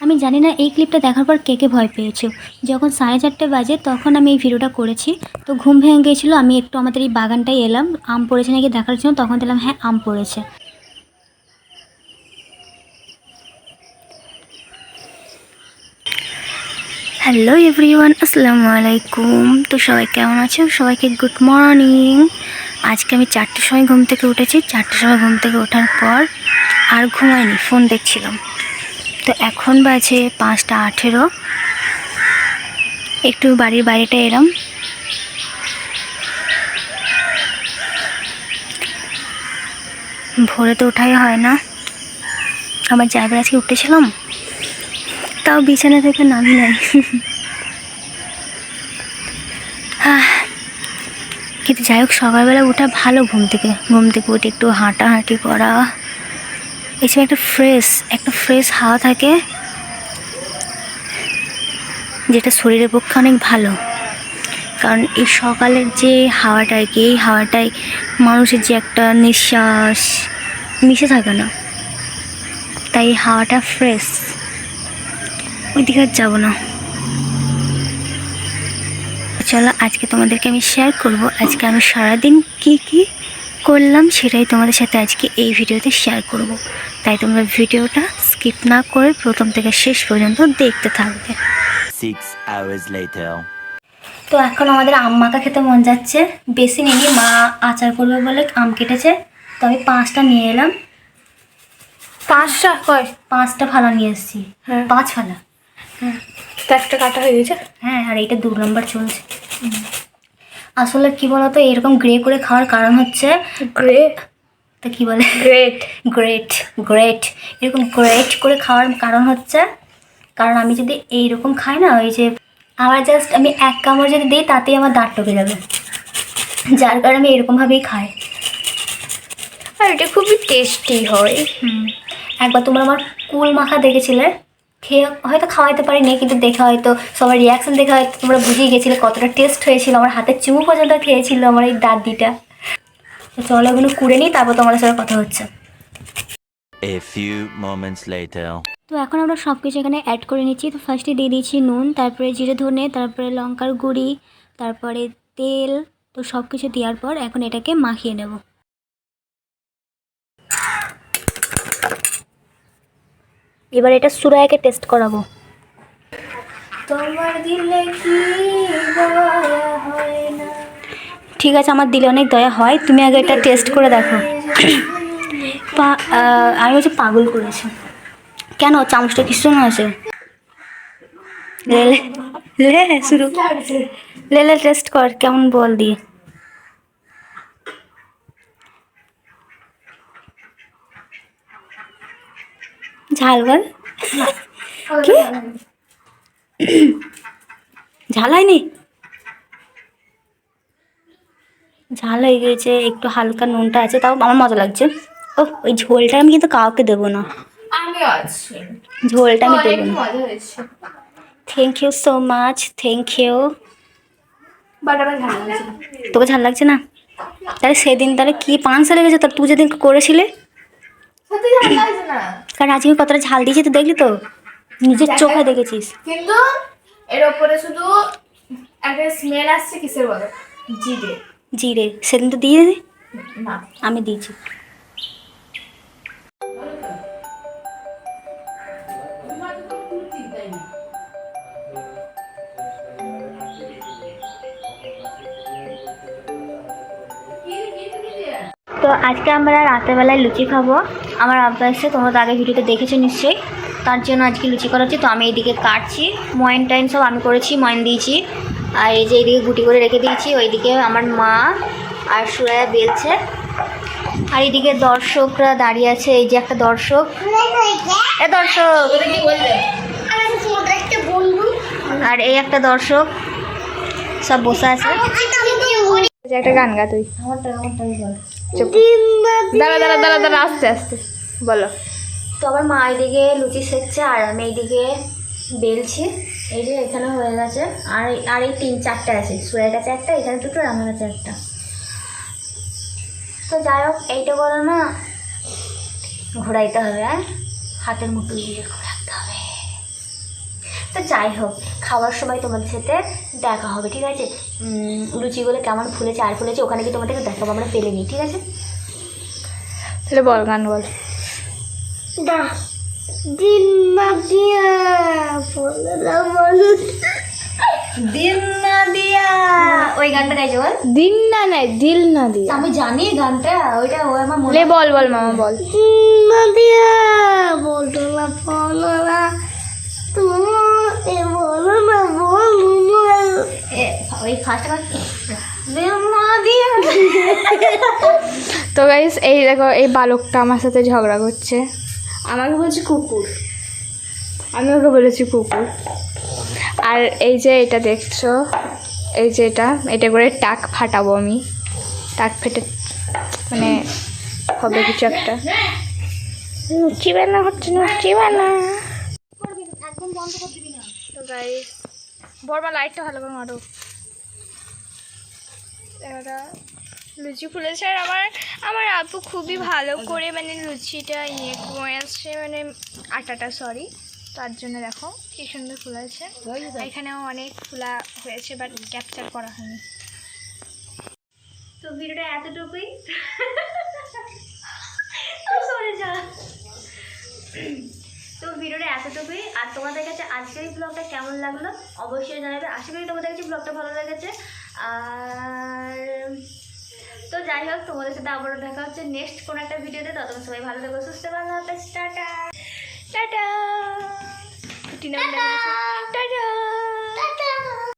আমি জানি না এই ক্লিপটা দেখার পর কে কে ভয় পেয়েছো। যখন 4:30 বাজে তখন আমি এই ভিডিওটা করেছি। তো ঘুম ভেঙে গিয়েছিলো, আমি একটু আমাদের এই বাগানটায় এলাম আম পড়েছে নাকি দেখার জন্য। তখন দেখলাম হ্যাঁ আম পড়েছে। হ্যালো এভরিওয়ান, আসসালামু আলাইকুম। তো সবাই কেমন আছো? সবাইকে গুড মর্নিং। আজকে আমি 4টের সময় ঘুম থেকে উঠেছি। 4টের সময় ঘুম থেকে ওঠার পর আর ঘুমাইনি, ফোন দেখছিলাম। তো এখন বাজে 5টা 18। একটু বাড়ির বাইরেটা এলাম। ভোরে তো ওঠাই হয় না। আমার জায়গায় আজকে উঠেছিলাম, তাও বিছানা থেকে নামি নাই। কিন্তু যাই হোক, সকালবেলা ওঠা ভালো। ঘুম থেকে উঠে একটু হাঁটাহাঁটি করা, এসব একটা ফ্রেশ হাওয়া থাকে, যেটা শরীরের পক্ষে অনেক ভালো। কারণ এই সকালের যে হাওয়াটা আর কি, এই হাওয়াটাই মানুষের যে একটা নিঃশ্বাস মিশে থাকে না, তাই হাওয়াটা ফ্রেশ। ওইদিকে আর যাবো না। চলো আজকে তোমাদেরকে আমি শেয়ার করব আজকে আমি সারাদিন কি কি করলাম, সেটাই তোমাদের সাথে আজকে এই ভিডিওতে শেয়ার করব। তাই তোমরা ভিডিওটা স্কিপ না করে প্রথম থেকে শেষ পর্যন্ত দেখতে থাকবে। 6 hours later. তো এখন আমাদের আম মাখা খেতে মন যাচ্ছে। বেশি নিয়ে মা আচার করবে বলে আম কেটেছে, তো আমি 5টা নিয়ে এলাম। 5টা কয়? 5টা ফালা নিয়ে এসেছি। হ্যাঁ। 5 ফালা। হ্যাঁ, তো একটা কাটা হয়ে গেছে। হ্যাঁ, আর এইটা 2 নম্বর চলছে। আসলে কি বলতো, এরকম গ্রে করে খাওয়ার কারণ হচ্ছে গ্রে তো কি বলে, গ্রেট গ্রেট গ্রেট এরকম গ্রেট করে খাওয়ার কারণ হচ্ছে, কারণ আমি যদি এইরকম খাই না, ওই যে আমার জাস্ট আমি 1 কামড় যদি দিই তাতেই আমার দাঁত টকে যাবে, যার কারণে আমি এরকমভাবেই খাই। আর এটা খুবই টেস্টি হয়। একবার তোমরা আমার কুল মাখা দেখেছিলে, খেয়ে হয়তো খাওয়াইতে পারিনি, কিন্তু দেখে হয়তো সবার রিয়াকশন দেখে হয়তো তোমরা বুঝেই গেছিলে কতটা টেস্ট হয়েছিল। আমার হাতের চুমু পর্যন্ত খেয়েছিল আমার এই দাদিটা। তো চলো এগুলো কুড়ে নিই, তারপর তোমাদের সাথে কথা হচ্ছে। A few moments later. তো এখন আমরা সব কিছু এখানে অ্যাড করে নিচ্ছি। তো ফার্স্টে দিয়ে দিয়েছি নুন, তারপরে জিরে ধনে, তারপরে লঙ্কার গুঁড়ি, তারপরে তেল। তো সব কিছু দেওয়ার পর এখন এটাকে মাখিয়ে নেব। এবার এটা সুরায়াকে টেস্ট করাবো। তোমার দিলে কি দয়া হয় না। ঠিক আছে, আমার দিলে অনেক দয়া হয়, তুমি আগে এটা টেস্ট করে দেখো। আমি হচ্ছে পাগল করেছি। কেন চামচটা কিছু না আছে? লে লে লে শুরু লে লে টেস্ট কর কেমন, বল দিয়ে। ঝাল বল কি? ঝাল হয়নি? ঝাল হয়ে গিয়েছে, একটু হালকা নুনটা আছে, তাও আমার মজা লাগছে। ও ওই ঝোলটা আমি কিন্তু কাউকে দেবো না, ঝোলটা আমি দেবো না। Thank you so much, thank you. তোকে ঝাল লাগছে না? তাহলে সেদিন তাহলে কি 5 সালে গেছে তোর, তুই যেদিন করেছিলে। কারণ আজকে আমি কতটা ঝাল দিয়েছি তো দেখলি তো, নিজের চোখে দেখেছিস। কিন্তু এর উপরে শুধু একটা স্মেল আসছে, কিসের বলো? জিরে। জিরে সেদিন তো দিয়ে না, আমি দিয়েছি। তো আজকে আমরা রাতেরবেলায় লুচি খাবো। আমার অভ্যাসে তোমরা তো আগে ভিডিওতে দেখেছো নিশ্চয়ই, তার জন্য আজকে লুচি করা হচ্ছে। তো আমি এইদিকে কাটছি, ময়ন টাইন সব আমি করেছি, ময়ন দিয়েছি। আর এই যে এইদিকে গুটি করে রেখে দিয়েছি, ওইদিকে আমার মা আর সুরায়া বেলছে। আর এইদিকে দর্শকরা দাঁড়িয়ে আছে, এই যে একটা দর্শক, আর এই একটা দর্শক, সব বসে আছে। একটা গান গা তুই। দাঁড়া দাঁড়া দাঁড়া দাঁড়া, আস্তে আস্তে বলো। তো আমার মা এইদিকে লুচি সেকছে আর আমি এইদিকে বেলছি। এই যে এখানে হয়ে গেছে, আর আর এই 3-4টে আছে, সুয়ের কাছে একটা, এখানে দুটো, আর আমার কাছে একটা। তো যাই হোক, এইটা বলো না ঘোরাইতে হবে, হাতের মুঠো দিয়ে ঘোরাতে হবে। তো যাই হোক, খাওয়ার সময় তোমাদের সাথে দেখা হবে, ঠিক আছে? লুচিগুলো কেমন ফুলেছে আর ফুলেছে ওখানে গিয়ে তোমাদেরকে দেখাবো, আমরা পেলে নিই, ঠিক আছে? তাহলে বল, গান বল। দিন না দিয়া দিন না দিয়া, ওই গানটা গাইছে বল। দিন না নাই দিল না দিয়া। আমি জানি গানটা, ওইটা ও আমার মনে। বল বল মামা বল। দিন না দিয়া বলতো না বলো না তুমি বলো না বলো ওই ফার্স্ট দিন না দিয়া। তো গাইস এই দেখো, এই বালকটা আমার সাথে ঝগড়া করছে, আমাকে বলছে কুকুর, আমি ওকে বলেছি কুকুর। আর এই যে এটা দেখছো, এই যে এটা করে টাক ফাটাবো আমি, টাক ফেটে মানে হবে কিছু একটা। লুচি বানা হচ্ছে, লুচি বানা। একদম বন্ধ করে দিবি না। তো গাইস বড়মা লাইটটা ভালো করে মারো। এটা লুচি ফুলেছে, আর আমার আপু খুবই ভালো করে মানে লুচিটা করে আসছে, মানে আটাটা সরি, তার জন্য দেখো কি সুন্দর ফুলেছে। এখানেও অনেক ফুলা হয়েছে, বাট ক্যাপচার করা হয়নি। তো ভিডিওটা এতটুকুই, সরে যা। তো ভিডিওটা এতটুকুই, আর তোমাদের কাছে আজকের এই ব্লগটা কেমন লাগলো অবশ্যই জানাবে। আশা করি তোমাদের কাছে ব্লগটা ভালো লেগেছে। আর তো যাই হোক, তোমাদের সাথে আবারও দেখা হচ্ছে নেক্সট কোনো একটা ভিডিওতে। ততক্ষণ সবাই ভালো থাকো, সুস্থ ভালো হবে। Tata tata.